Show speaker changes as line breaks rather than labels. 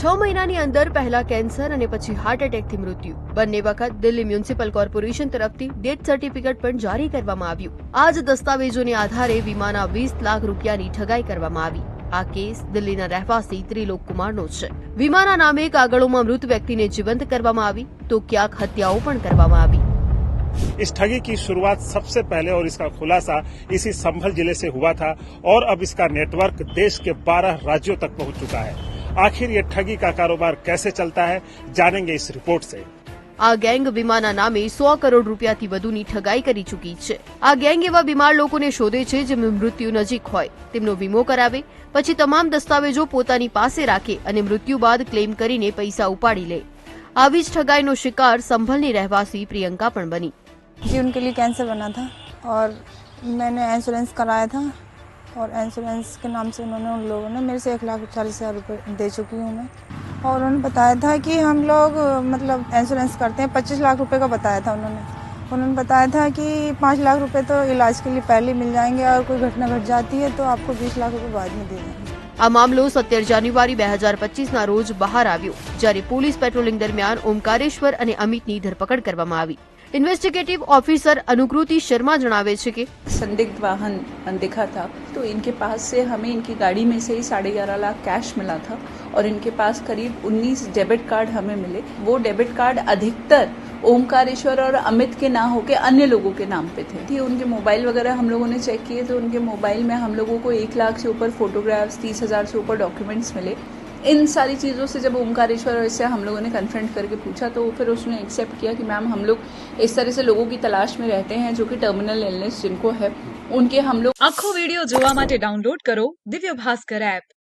6 મહિનાની અંદર પહેલા કેન્સર અને પછી હાર્ટ એટેકથી મૃત્યુ, બંને વખત દિલ્હી મ્યુનિસિપલ કોર્પોરેશન તરફથી ડેથ સર્ટિફિકેટ પણ જારી કરવામાં આવ્યું। આ જ દસ્તાવેજોને આધારે વીમાના 20 લાખ રૂપિયાની ઠગાઈ કરવામાં આવી। આ કેસ દિલ્હીના રહેવાસી ત્રિલોક કુમારનો છે। વીમાના નામે કાગળોમાં મૃત વ્યક્તિને જીવંત કરવામાં આવી તો ક્યાંક હત્યાઓ પણ કરવામાં આવી।
इस ठगी की शुरुआत सबसे पहले और इसका खुलासा इसी संभल जिले से हुआ था और अब इसका नेटवर्क देश के 12 राज्यों तक पहुंच चुका है। आखिर ये ठगी का कारोबार कैसे चलता है, जानेंगे इस रिपोर्ट से।
આ ગેંગ વીમાના નામે 100 કરોડ રૂપિયાથી વધુની ઠગાઈ કરી ચૂકી છે। આ ગેંગ એવા બીમાર લોકોને શોધે છે જેમનું મૃત્યુ નજીક હોય, તેમનો વીમો કરાવે, પછી તમામ દસ્તાવેજો પોતાની પાસે રાખે અને મૃત્યુ બાદ ક્લેમ કરીને પૈસા ઉપાડી લે। આવી જ ઠગાઈનો શિકાર સંભલની રહેવાસી પ્રિયંકા પણ બની।
जी उनके लिए कैंसर बना था और मैंने इंश्योरेंस कराया था और इंश्योरेंस के नाम से उन्होंने उन लोगों ने मेरे से 1,40,000 रुपये दे चुकी हूँ मैं। और उन्होंने बताया था कि हम लोग मतलब इंश्योरेंस करते हैं, 25 लाख रुपए का बताया था उन्होंने बताया था कि 5 लाख रुपए तो इलाज के लिए पहले मिल जाएंगे और कोई घटना घट जाती है तो आपको 20 लाख रुपए बाद में दे देंगे।
આ મામલો 17 જાન્યુઆરી 2025ના રોજ બહાર આવ્યો, જ્યારે પોલીસ પેટ્રોલિંગ દરમિયાન ઓમકારેશ્વર અને અમિતની ધરપકડ કરવામાં આવી। इन्वेस्टिगेटिव ऑफिसर अनुकृति शर्मा जणावे छे कि
संदिग्ध वाहन दिखा था तो इनके पास से हमें इनकी गाड़ी में से ही 11.5 लाख कैश मिला था और इनके पास करीब 19 डेबिट कार्ड हमें मिले। वो डेबिट कार्ड अधिकतर ओमकारेश्वर और अमित के ना होके अन्य लोगों के नाम पे थे। उनके मोबाइल वगैरह हम लोगों ने चेक किए तो उनके मोबाइल में हम लोगों को 1 लाख से ऊपर फोटोग्राफ्स, 30,000 से ऊपर डॉक्यूमेंट्स मिले। इन सारी चीज़ों से जब ओमकारेश्वर से हम लोगों ने कन्फ्रंट करके पूछा तो फिर उसने एक्सेप्ट किया कि मैम हम लोग इस तरह से लोगों की तलाश में रहते हैं जो कि टर्मिनल इलनेस जिनको है उनके हम लोग।
आखो वीडियो जोवा माटे डाउनलोड करो दिव्य भास्कर ऐप।